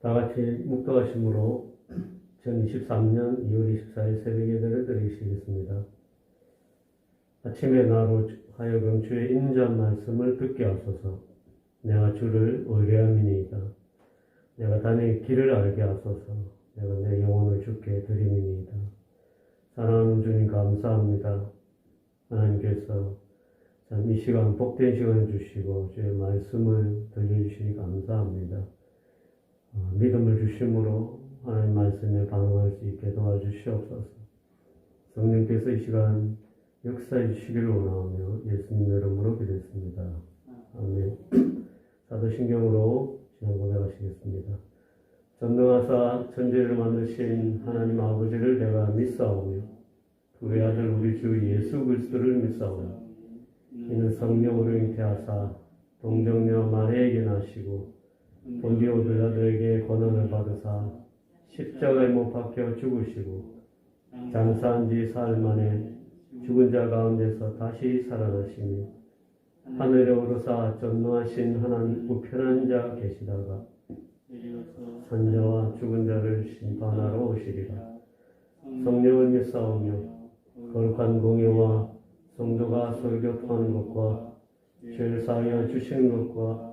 다 같이 묵도하심으로 2023년 2월 24일 새벽 예배를 드리시겠습니다. 아침에 나로 하여금 주의 인자한 말씀을 듣게 하소서. 내가 주를 의뢰함이니이다. 내가 다니의 길을 알게 하소서. 내가 내 영혼을 주께 드림이니이다. 사랑하는 주님 감사합니다. 하나님께서 참 이 시간 복된 시간을 주시고 주의 말씀을 들려주시니 감사합니다. 믿음을 주심으로 하나님 말씀에 반응할 수 있게 도와주시옵소서. 성령께서 이 시간 역사해 주시기를 원하며 예수님 이름으로 기도했습니다. 아멘. 사도신경으로 신앙 고백하시겠습니다. 전능하사 천지를 만드신 하나님 아버지를 내가 믿사오며 그의 아들 우리 주 예수 그리스도를 믿사오며 이는 성령으로 잉태하사 동정녀 마리아에게 나시고 본디오 빌라도에게 고난을 받으사 십자가에 못 박혀 죽으시고 장사한 지 사흘 만에 죽은 자 가운데서 다시 살아나시며 하늘에 오르사 전능하신 하나님 우편한 자 계시다가 산자와 죽은 자를 심판하러 오시리라. 성령을 믿사오며 거룩한 공예와 성도가 설교통하는 것과 죄를 사하여 주시는 것과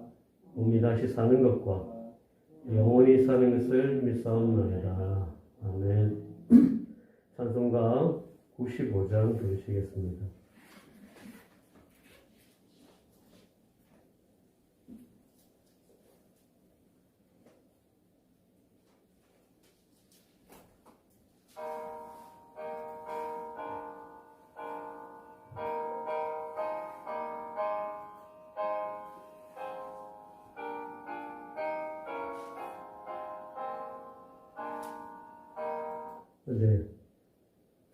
몸이 다시 사는 것과 영원히 사는 것을 믿사옵나이다. 아멘. 찬송가 95장 부르시겠습니다. 네,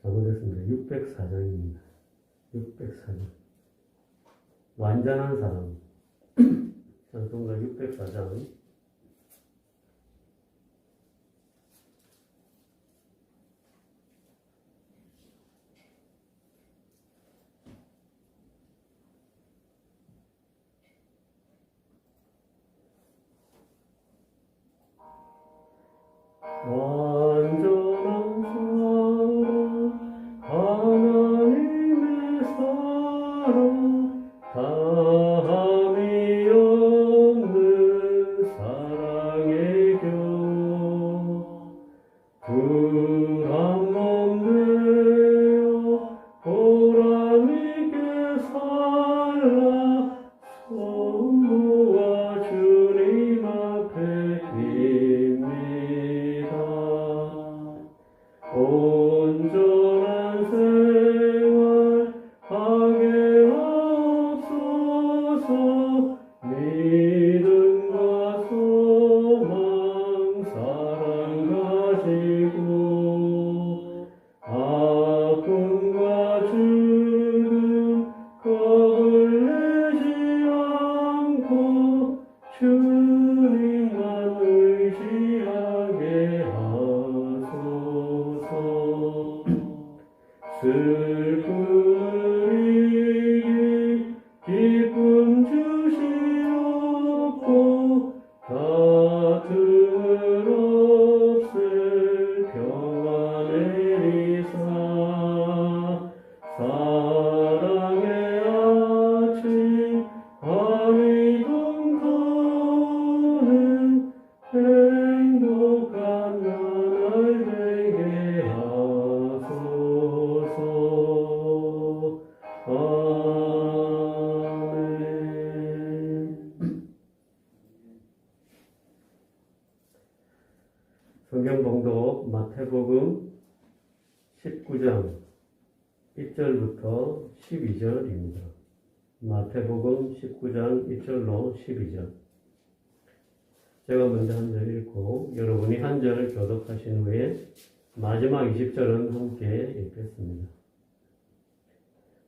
잘못했습니다. 604장입니다. 604장. 완전한 사람. 찬송가 604장. 완전한 사랑, 하나님의 사랑, 다함이 없는 사랑의 교. 불한 몸 되어 보람있게 살라 성부와 주님 앞에 온전한 생활 하게 하옵소서. 믿음과 소망 사랑 가지고 아픔과 죽음 겁을 내지 않고 주님만 의지하게 슬픔을 이기 기쁨 주시옵고 다툼을 없앨 평안 내리사 사랑의 아침 밤이 동토는 행복한 나날 되게 성경 봉독 마태복음 19장 1절부터 12절입니다. 마태복음 19장 1절로 12절. 제가 먼저 한 절 읽고 여러분이 한 절 교독하신 후에 마지막 20절은 함께 읽겠습니다.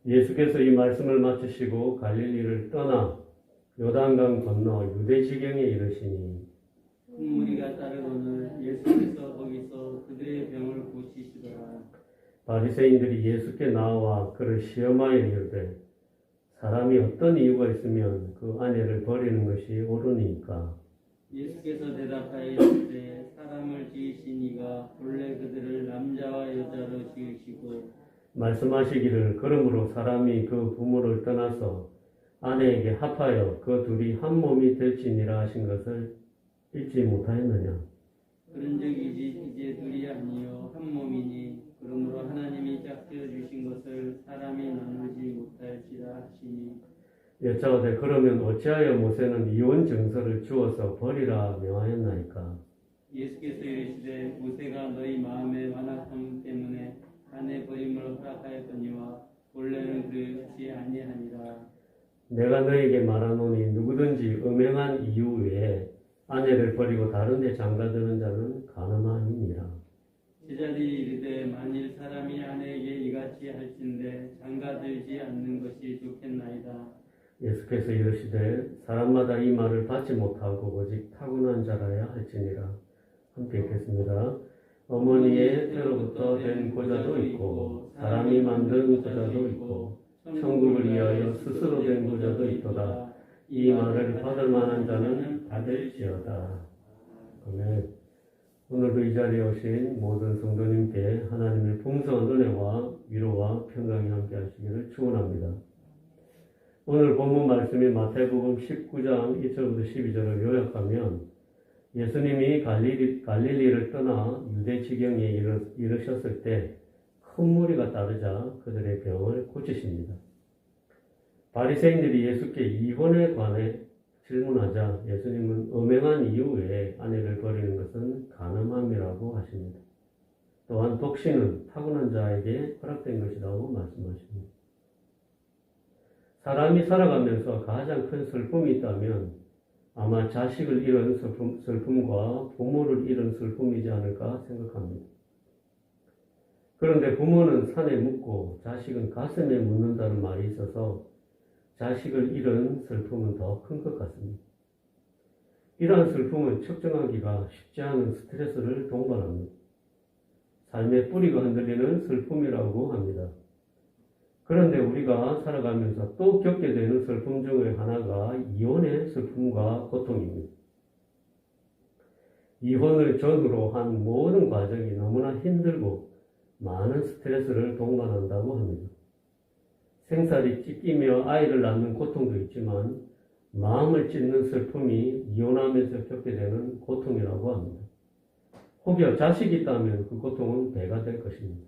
예수께서 이 말씀을 마치시고 갈릴리를 떠나 요단강 건너 유대 지경에 이르시니 우리가 따르거늘 예수께서 거기서 그들의 병을 고치시더라. 바리새인들이 예수께 나와 그를 시험하여 이르되 사람이 어떤 이유가 있으면 그 아내를 버리는 것이 옳으니까. 예수께서 대답하여 이르시되 말씀하시기를 그러므로 사람이 그 부모를 떠나서 아내에게 합하여 그 둘이 한 몸이 될지니라 하신 것을 읽지 못하였느냐. 그런적이지 이제 둘이 아니요 한 몸이니 그러므로 하나님이 짝지어 주신 것을 사람이 나누지 못할지라 하시니 여짜오되 그러면 어찌하여 모세는 이혼 증서를 주어서 버리라 명하였나이까. 예수께서 이르시되 모세가 너희 마음의 완악함 때문에 아내 버림을 허락하였거니와 원래는 그렇지 아니하니라. 내가 너에게 말하노니 누구든지 음행한 이유 외에 아내를 버리고 다른 데 장가드는 자는 가늠하니라. 제자들이 이르되 만일 사람이 아내에게 이같이 할진대 장가들지 않는 것이 좋겠나이다. 예수께서 이르시되 사람마다 이 말을 받지 못하고 오직 타고난 자라야 할지니라. 함께 읽겠습니다. 어머니의 때로부터 된 고자도 있고 사람이 만든 고자도 있고 천국을 위하여 스스로 된 고자도 있도다. 이 말을 받을 만한 자는 받을지어다. 아멘. 오늘도 이 자리에 오신 모든 성도님께 하나님의 풍성한 은혜와 위로와 평강이 함께 하시기를 축원합니다. 오늘 본문 말씀인 마태복음 19장 1절부터 12절을 요약하면 예수님이 갈릴리를 떠나 유대 지경에 이르셨을 때 큰 무리가 따르자 그들의 병을 고치십니다. 바리새인들이 예수께 이혼에 관해 질문하자 예수님은 음행한 이후에 아내를 버리는 것은 가늠함이라고 하십니다. 또한 독신은 타고난 자에게 허락된 것이라고 말씀하십니다. 사람이 살아가면서 가장 큰 슬픔이 있다면 아마 자식을 잃은 슬픔과 부모를 잃은 슬픔이지 않을까 생각합니다. 그런데 부모는 산에 묻고 자식은 가슴에 묻는다는 말이 있어서 자식을 잃은 슬픔은 더 큰 것 같습니다. 이러한 슬픔은 측정하기가 쉽지 않은 스트레스를 동반합니다. 삶의 뿌리가 흔들리는 슬픔이라고 합니다. 그런데 우리가 살아가면서 또 겪게 되는 슬픔 중에 하나가 이혼의 슬픔과 고통입니다. 이혼을 전후로 한 모든 과정이 너무나 힘들고 많은 스트레스를 동반한다고 합니다. 생살이 찢기며 아이를 낳는 고통도 있지만 마음을 찢는 슬픔이 이혼하면서 겪게 되는 고통이라고 합니다. 혹여 자식이 있다면 그 고통은 배가 될 것입니다.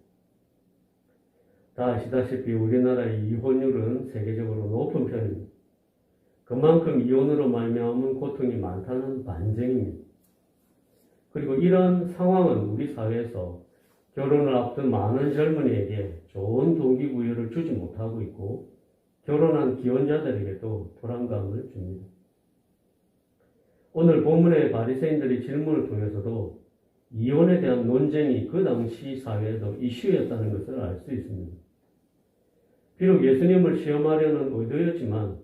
다 아시다시피 우리나라의 이혼율은 세계적으로 높은 편입니다. 그만큼 이혼으로 말미암은 고통이 많다는 반증입니다. 그리고 이런 상황은 우리 사회에서 결혼을 앞둔 많은 젊은이에게 좋은 동기부여를 주지 못하고 있고 결혼한 기혼자들에게도 불안감을 줍니다. 오늘 본문의 바리새인들의 질문을 통해서도 이혼에 대한 논쟁이 그 당시 사회에도 이슈였다는 것을 알 수 있습니다. 비록 예수님을 시험하려는 의도였지만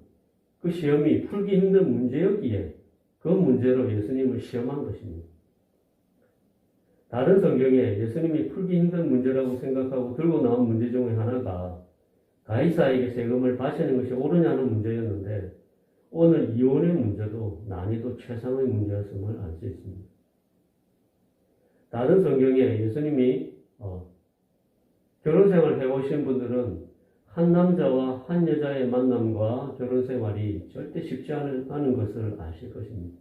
그 시험이 풀기 힘든 문제였기에 그 문제로 예수님을 시험한 것입니다. 다른 성경에 예수님이 풀기 힘든 문제라고 생각하고 들고 나온 문제 중에 하나가 가이사에게 세금을 바치는 것이 옳으냐는 문제였는데 오늘 이혼의 문제도 난이도 최상의 문제였음을 알 수 있습니다. 다른 성경에 예수님이 결혼생활을 해오신 분들은 한 남자와 한 여자의 만남과 결혼생활이 절대 쉽지 않은 것을 아실 것입니다.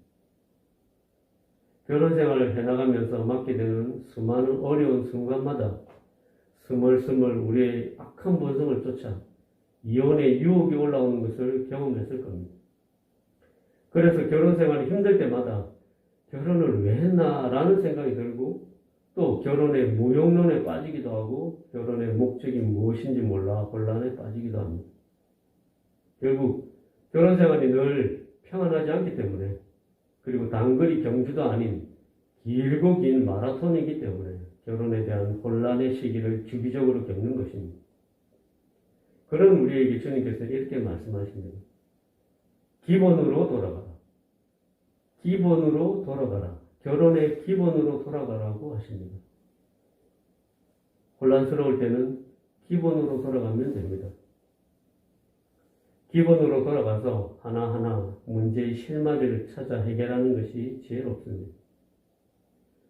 결혼생활을 해나가면서 맡게 되는 수많은 어려운 순간마다 스멀스멀 우리의 악한 본성을 쫓아 이혼의 유혹이 올라오는 것을 경험했을 겁니다. 그래서 결혼생활이 힘들 때마다 결혼을 왜 했나라는 생각이 들고 또 결혼의 무용론에 빠지기도 하고 결혼의 목적이 무엇인지 몰라 혼란에 빠지기도 합니다. 결국 결혼생활이 늘 평안하지 않기 때문에 그리고 단거리 경주도 아닌 길고 긴 마라톤이기 때문에 결혼에 대한 혼란의 시기를 주기적으로 겪는 것입니다. 그런 우리에게 주님께서 이렇게 말씀하십니다. 기본으로 돌아가라. 기본으로 돌아가라. 결혼의 기본으로 돌아가라고 하십니다. 혼란스러울 때는 기본으로 돌아가면 됩니다. 기본으로 돌아가서 하나하나 문제의 실마리를 찾아 해결하는 것이 지혜롭습니다.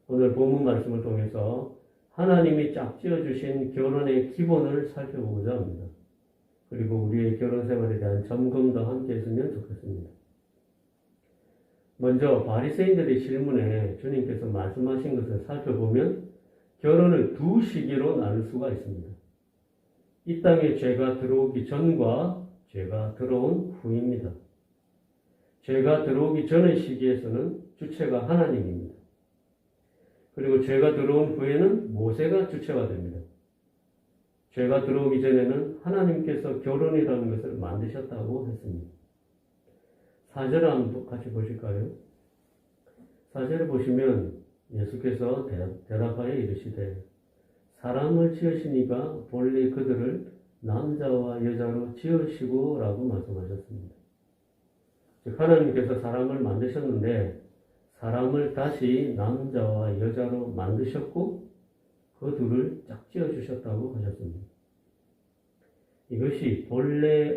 오늘 본문 말씀을 통해서 하나님이 짝지어 주신 결혼의 기본을 살펴보고자 합니다. 그리고 우리의 결혼 생활에 대한 점검도 함께 했으면 좋겠습니다. 먼저 바리새인들의 질문에 주님께서 말씀하신 것을 살펴보면 결혼을 두 시기로 나눌 수가 있습니다. 이 땅에 죄가 들어오기 전과 죄가 들어온 후입니다. 죄가 들어오기 전의 시기에서는 주체가 하나님입니다. 그리고 죄가 들어온 후에는 모세가 주체가 됩니다. 죄가 들어오기 전에는 하나님께서 결혼이라는 것을 만드셨다고 했습니다. 4절 한번 같이 보실까요? 4절에 보시면 예수께서 대답하여 이르시되 사람을 지으시니가 본래 그들을 남자와 여자로 지으시고 라고 말씀하셨습니다. 즉 하나님께서 사람을 만드셨는데 사람을 다시 남자와 여자로 만드셨고 그 둘을 짝지어 주셨다고 하셨습니다. 이것이 본래의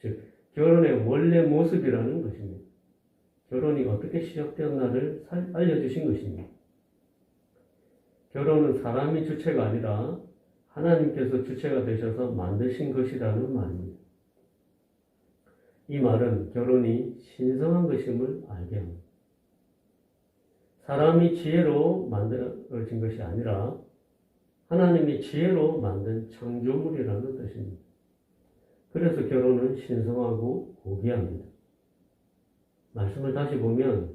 즉 결혼의 원래 모습이라는 것입니다. 결혼이 어떻게 시작되었나를 알려주신 것입니다. 결혼은 사람이 주체가 아니라 하나님께서 주체가 되셔서 만드신 것이라는 말입니다. 이 말은 결혼이 신성한 것임을 알게 합니다. 사람이 지혜로 만들어진 것이 아니라 하나님이 지혜로 만든 창조물이라는 뜻입니다. 그래서 결혼은 신성하고 고귀합니다. 말씀을 다시 보면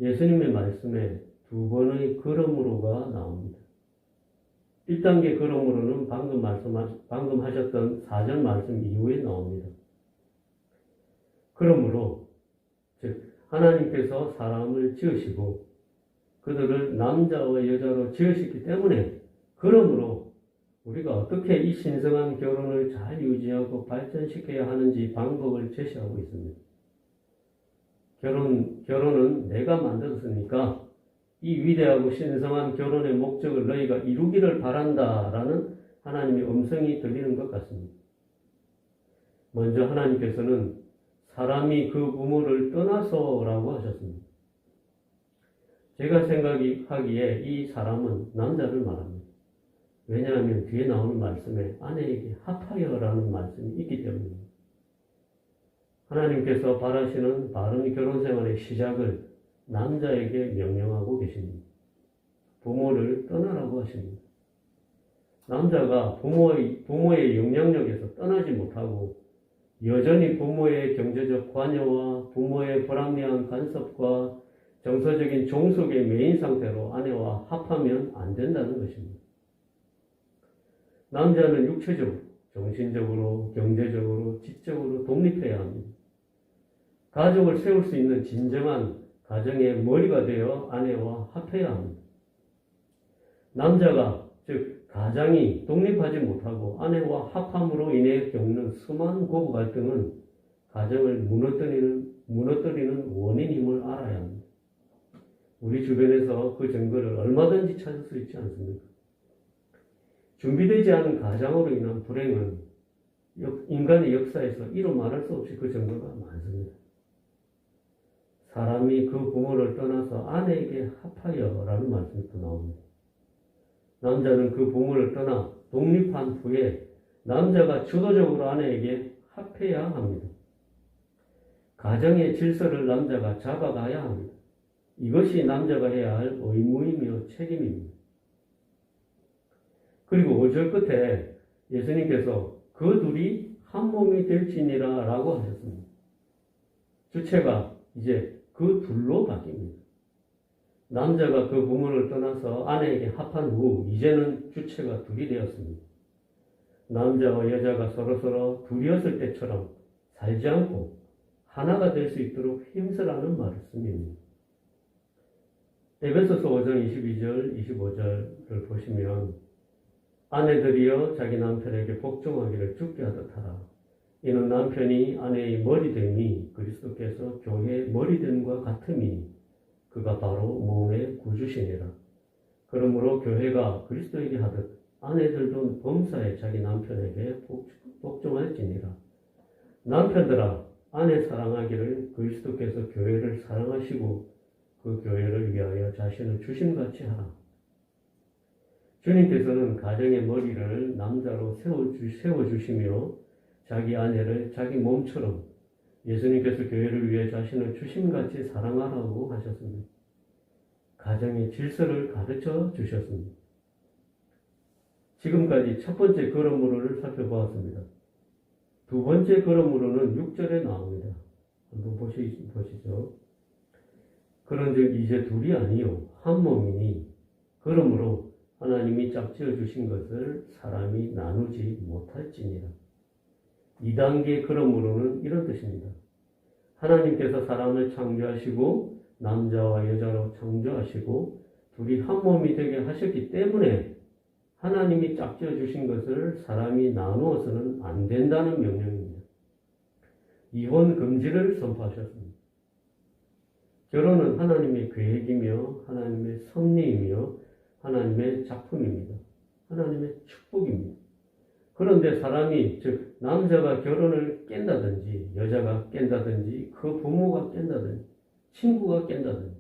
예수님의 말씀에 두 번의 그러므로가 나옵니다. 1단계 그러므로는 방금 하셨던 4절 말씀 이후에 나옵니다. 그러므로 즉 하나님께서 사람을 지으시고 그들을 남자와 여자로 지으셨기 때문에 그러므로 우리가 어떻게 이 신성한 결혼을 잘 유지하고 발전시켜야 하는지 방법을 제시하고 있습니다. 결혼은 내가 만들었으니까 이 위대하고 신성한 결혼의 목적을 너희가 이루기를 바란다라는 하나님의 음성이 들리는 것 같습니다. 먼저 하나님께서는 사람이 그 부모를 떠나서라고 하셨습니다. 제가 생각하기에 이 사람은 남자를 말합니다. 왜냐하면 뒤에 나오는 말씀에 아내에게 합하여라는 말씀이 있기 때문입니다. 하나님께서 바라시는 바른 결혼 생활의 시작을 남자에게 명령하고 계십니다. 부모를 떠나라고 하십니다. 남자가 부모의 영향력에서 떠나지 못하고 여전히 부모의 경제적 관여와 부모의 불합리한 간섭과 정서적인 종속의 메인 상태로 아내와 합하면 안 된다는 것입니다. 남자는 육체적으로, 정신적으로, 경제적으로, 지적으로 독립해야 합니다. 가족을 세울 수 있는 진정한 가정의 머리가 되어 아내와 합해야 합니다. 남자가 즉 가장이 독립하지 못하고 아내와 합함으로 인해 겪는 수많은 고부 갈등은 가정을 무너뜨리는 원인임을 알아야 합니다. 우리 주변에서 그 증거를 얼마든지 찾을 수 있지 않습니까? 준비되지 않은 가장으로 인한 불행은 인간의 역사에서 이루 말할 수 없이 그 증거가 많습니다. 사람이 그 부모를 떠나서 아내에게 합하여라는 말씀이 또 나옵니다. 남자는 그 부모를 떠나 독립한 후에 남자가 주도적으로 아내에게 합해야 합니다. 가정의 질서를 남자가 잡아가야 합니다. 이것이 남자가 해야 할 의무이며 책임입니다. 그리고 5절 끝에 예수님께서 그 둘이 한 몸이 될지니라 라고 하셨습니다. 주체가 이제 그 둘로 바뀝니다. 남자가 그 부모를 떠나서 아내에게 합한 후 이제는 주체가 둘이 되었습니다. 남자와 여자가 서로서로 둘이었을 때처럼 살지 않고 하나가 될 수 있도록 힘쓰라는 말씀입니다. 에베소서 5장 22절, 25절을 보시면 아내들이여 자기 남편에게 복종하기를 주께 하듯 하라. 이는 남편이 아내의 머리됨이 그리스도께서 교회의 머리됨과 같음이 그가 바로 몸의 구주시니라. 그러므로 교회가 그리스도에게 하듯 아내들도 범사에 자기 남편에게 복종할지니라. 남편들아 아내 사랑하기를 그리스도께서 교회를 사랑하시고 그 교회를 위하여 자신을 주심같이 하라. 주님께서는 가정의 머리를 남자로 세워주시며 자기 아내를 자기 몸처럼 예수님께서 교회를 위해 자신을 주심같이 사랑하라고 하셨습니다. 가정의 질서를 가르쳐 주셨습니다. 지금까지 첫 번째 걸음으로를 살펴보았습니다. 두 번째 걸음으로는 6절에 나옵니다. 한번 보시죠. 그런즉 이제 둘이 아니요 한 몸이니 그러므로 하나님이 짝지어 주신 것을 사람이 나누지 못할지니라. 2단계 그러므로는 이런 뜻입니다. 하나님께서 사람을 창조하시고 남자와 여자로 창조하시고 둘이 한 몸이 되게 하셨기 때문에 하나님이 짝지어 주신 것을 사람이 나누어서는 안 된다는 명령입니다. 이혼 금지를 선포하셨습니다. 결혼은 하나님의 계획이며 하나님의 섭리이며 하나님의 작품입니다. 하나님의 축복입니다. 그런데 사람이 즉 남자가 결혼을 깬다든지 여자가 깬다든지 그 부모가 깬다든지 친구가 깬다든지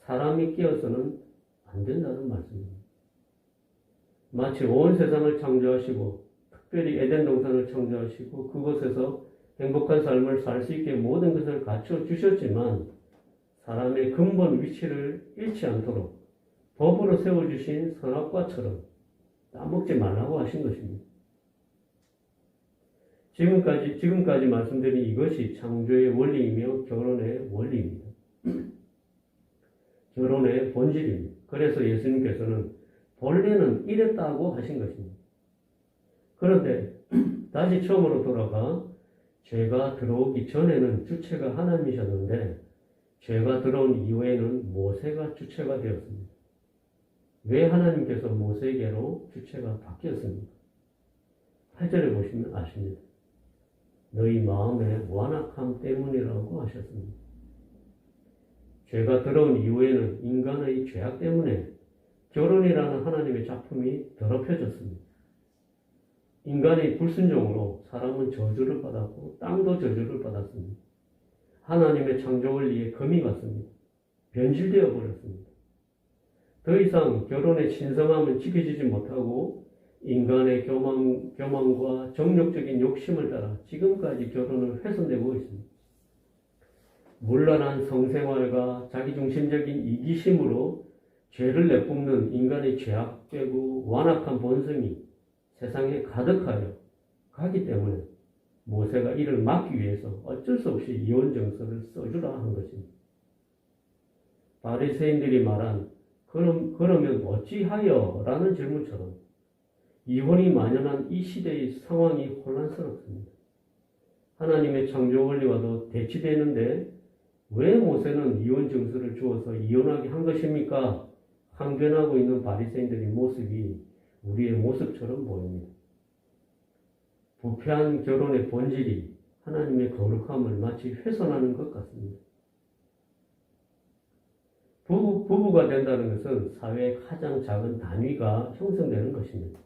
사람이 깨어서는 안 된다는 말씀입니다. 마치 온 세상을 창조하시고 특별히 에덴 동산을 창조하시고 그곳에서 행복한 삶을 살 수 있게 모든 것을 갖춰 주셨지만 사람의 근본 위치를 잃지 않도록 법으로 세워주신 선악과처럼 따먹지 말라고 하신 것입니다. 지금까지 말씀드린 이것이 창조의 원리이며 결혼의 원리입니다. 결혼의 본질입니다. 그래서 예수님께서는 본래는 이랬다고 하신 것입니다. 그런데 다시 처음으로 돌아가 죄가 들어오기 전에는 주체가 하나님이셨는데 죄가 들어온 이후에는 모세가 주체가 되었습니다. 왜 하나님께서 모세에게로 주체가 바뀌었습니까? 8절에 보시면 아십니다. 너희 마음의 완악함 때문이라고 하셨습니다. 죄가 들어온 이후에는 인간의 죄악 때문에 결혼이라는 하나님의 작품이 더럽혀졌습니다. 인간의 불순종으로 사람은 저주를 받았고 땅도 저주를 받았습니다. 하나님의 창조 원리에 금이 갔습니다. 변질되어 버렸습니다. 더 이상 결혼의 신성함은 지켜지지 못하고 인간의 교만과 정욕적인 욕심을 따라 지금까지 결혼을 훼손되고 있습니다. 문란한 성생활과 자기중심적인 이기심으로 죄를 내뿜는 인간의 죄악되고 완악한 본성이 세상에 가득하여 가기 때문에 모세가 이를 막기 위해서 어쩔 수 없이 이혼 정서를 써주라 한 것입니다. 바리새인들이 말한 그러면 어찌하여? 라는 질문처럼 이혼이 만연한 이 시대의 상황이 혼란스럽습니다. 하나님의 창조 원리와도 대치되는데 왜 모세는 이혼 정서를 주어서 이혼하게 한 것입니까? 항변하고 있는 바리새인들의 모습이 우리의 모습처럼 보입니다. 부패한 결혼의 본질이 하나님의 거룩함을 마치 훼손하는 것 같습니다. 부부가 된다는 것은 사회의 가장 작은 단위가 형성되는 것입니다.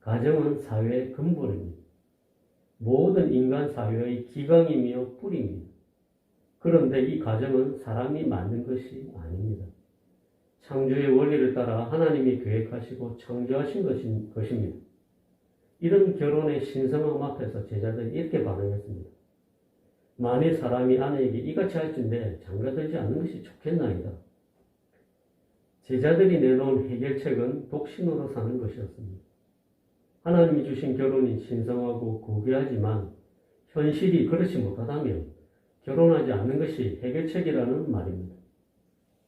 가정은 사회의 근본입니다. 모든 인간 사회의 기강이며 뿌리입니다. 그런데 이 가정은 사람이 만든 것이 아닙니다. 창조의 원리를 따라 하나님이 계획하시고 창조하신 것입니다. 이런 결혼의 신성함 앞에서 제자들이 이렇게 반응했습니다. 만일 사람이 아내에게 이같이 할진대 장가들지 않는 것이 좋겠나이다. 제자들이 내놓은 해결책은 독신으로 사는 것이었습니다. 하나님이 주신 결혼이 신성하고 고귀하지만 현실이 그렇지 못하다면 결혼하지 않는 것이 해결책이라는 말입니다.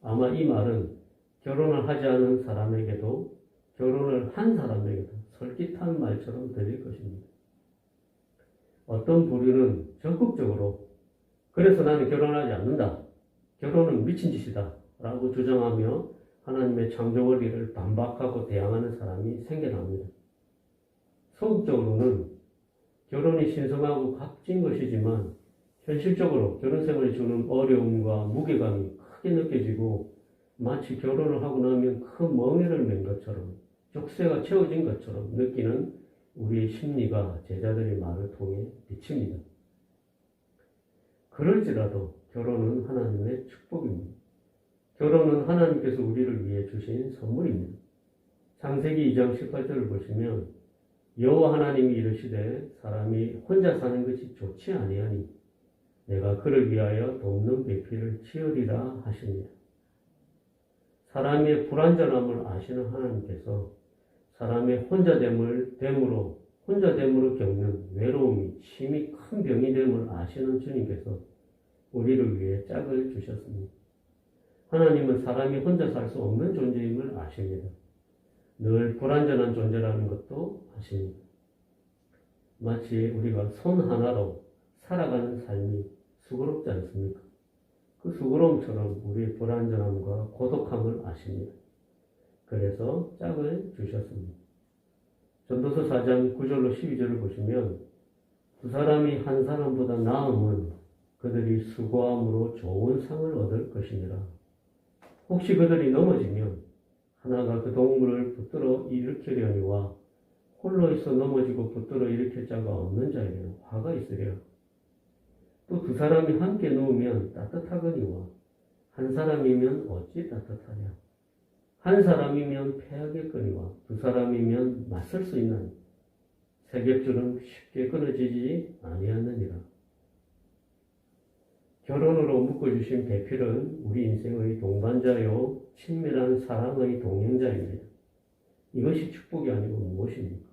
아마 이 말은 결혼을 하지 않은 사람에게도 결혼을 한 사람에게도 솔깃한 말처럼 들릴 것입니다. 어떤 부류는 적극적으로 그래서 나는 결혼하지 않는다. 결혼은 미친 짓이다. 라고 주장하며 하나님의 창조 원리를 반박하고 대항하는 사람이 생겨납니다. 소극적으로는 결혼이 신성하고 값진 것이지만 현실적으로 결혼 생활이 주는 어려움과 무게감이 크게 느껴지고 마치 결혼을 하고 나면 큰 멍에를 맨 것처럼 족쇄가 채워진 것처럼 느끼는 우리의 심리가 제자들의 말을 통해 비칩니다. 그럴지라도 결혼은 하나님의 축복입니다. 결혼은 하나님께서 우리를 위해 주신 선물입니다. 창세기 2장 18절을 보시면 여호와 하나님이 이르시되 사람이 혼자 사는 것이 좋지 아니하니 내가 그를 위하여 돕는 배필을 지으리라 하십니다. 사람의 불완전함을 아시는 하나님께서 사람의 혼자됨으로 겪는 외로움이 심히 큰 병이 됨을 아시는 주님께서 우리를 위해 짝을 주셨습니다. 하나님은 사람이 혼자 살 수 없는 존재임을 아십니다. 늘 불완전한 존재라는 것도 아십니다. 마치 우리가 손 하나로 살아가는 삶이 수고롭지 않습니까? 그 수고로움처럼 우리의 불완전함과 고독함을 아십니다. 그래서 짝을 주셨습니다. 전도서 4장 9절로 12절을 보시면 두 사람이 한 사람보다 나음은 그들이 수고함으로 좋은 상을 얻을 것이니라. 혹시 그들이 넘어지면 하나가 그 동물을 붙들어 일으키려니와 홀로 있어 넘어지고 붙들어 일으킬 자가 없는 자에게는 화가 있으리라. 또 두 사람이 함께 누우면 따뜻하거니와 한 사람이면 어찌 따뜻하냐. 한 사람이면 패하겠거니와 두 사람이면 맞설 수 있나니 세겹줄은 쉽게 끊어지지 아니하느니라. 결혼으로 묶어주신 배필은 우리 인생의 동반자요 친밀한 사랑의 동행자입니다. 이것이 축복이 아니고 무엇입니까?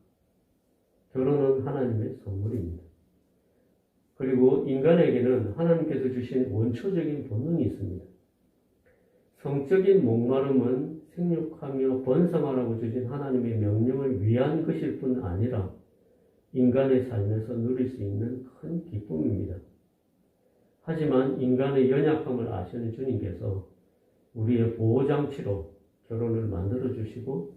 결혼은 하나님의 선물입니다. 그리고 인간에게는 하나님께서 주신 원초적인 본능이 있습니다. 성적인 목마름은 생육하며 번성하라고 주신 하나님의 명령을 위한 것일 뿐 아니라 인간의 삶에서 누릴 수 있는 큰 기쁨입니다. 하지만 인간의 연약함을 아시는 주님께서 우리의 보호장치로 결혼을 만들어주시고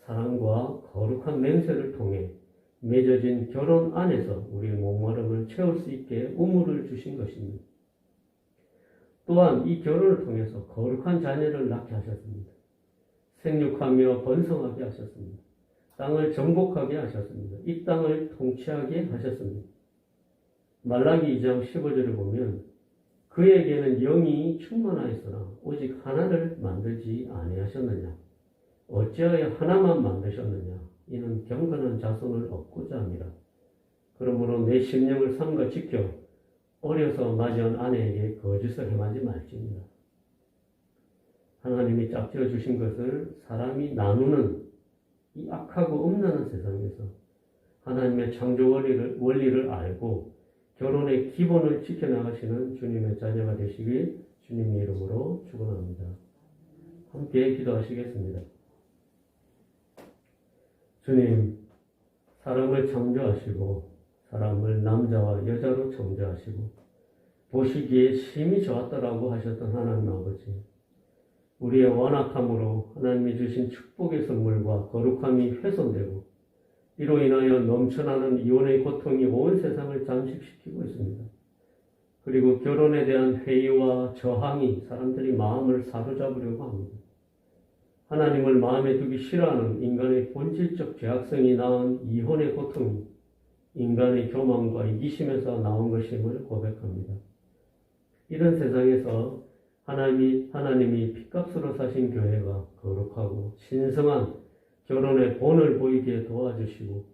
사랑과 거룩한 맹세를 통해 맺어진 결혼 안에서 우리의 목마름을 채울 수 있게 우물을 주신 것입니다. 또한 이 결혼을 통해서 거룩한 자녀를 낳게 하셨습니다. 생육하며 번성하게 하셨습니다. 땅을 정복하게 하셨습니다. 이 땅을 통치하게 하셨습니다. 말라기 2장 15절을 보면 그에게는 영이 충만하였으나 오직 하나를 만들지 아니하셨느냐. 어찌하여 하나만 만드셨느냐. 이는 경건한 자손을 얻고자 함이라. 그러므로 내 심령을 삼가 지켜 어려서 맞이한 아내에게 거짓을 행하지 말지니라. 하나님이 짝지어 주신 것을 사람이 나누는 이 악하고 음란한 세상에서 하나님의 창조 원리를 알고 결혼의 기본을 지켜나가시는 주님의 자녀가 되시길 주님의 이름으로 축원합니다. 함께 기도하시겠습니다. 주님, 사람을 창조하시고 사람을 남자와 여자로 창조하시고 보시기에 심히 좋았다라고 하셨던 하나님 아버지, 우리의 완악함으로 하나님이 주신 축복의 선물과 거룩함이 훼손되고 이로 인하여 넘쳐나는 이혼의 고통이 온 세상을 잠식시키고 있습니다. 그리고 결혼에 대한 회의와 저항이 사람들이 마음을 사로잡으려고 합니다. 하나님을 마음에 두기 싫어하는 인간의 본질적 죄악성이 낳은 이혼의 고통이 인간의 교만과 이기심에서 나온 것임을 고백합니다. 이런 세상에서 하나님이 핏값으로 사신 교회가 거룩하고 신성한 결혼의 본을 보이게 도와주시고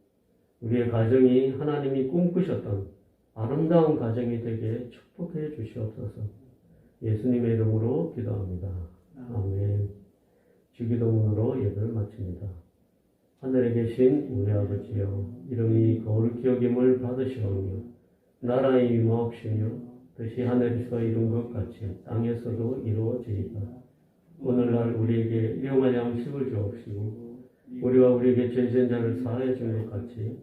우리의 가정이 하나님이 꿈꾸셨던 아름다운 가정이 되게 축복해 주시옵소서. 예수님의 이름으로 기도합니다. 아멘. 주기도문으로 예배를 마칩니다. 하늘에 계신 우리 아버지여, 이름이 거룩히 여김을 받으시오며 나라의 임하옵시며 뜻이 하늘에서 이룬 것 같이 땅에서도 이루어지이다. 오늘날 우리에게 일용할 양식을 주옵시고 우리가 우리에게 죄진 자를 사하여 준 것 같이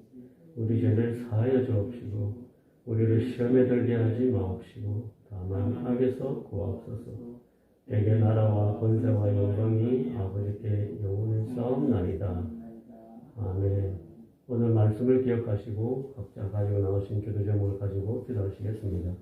우리 죄를 사하여 주옵시고 우리를 시험에 들게 하지 마옵시고 다만 악에서 구하옵소서. 내게 나라와 권세와 영광이 아버지께 영원히 싸움나이다. 아멘. 오늘 말씀을 기억하시고 각자 가지고 나오신 기도 제목을 가지고 기도하시겠습니다.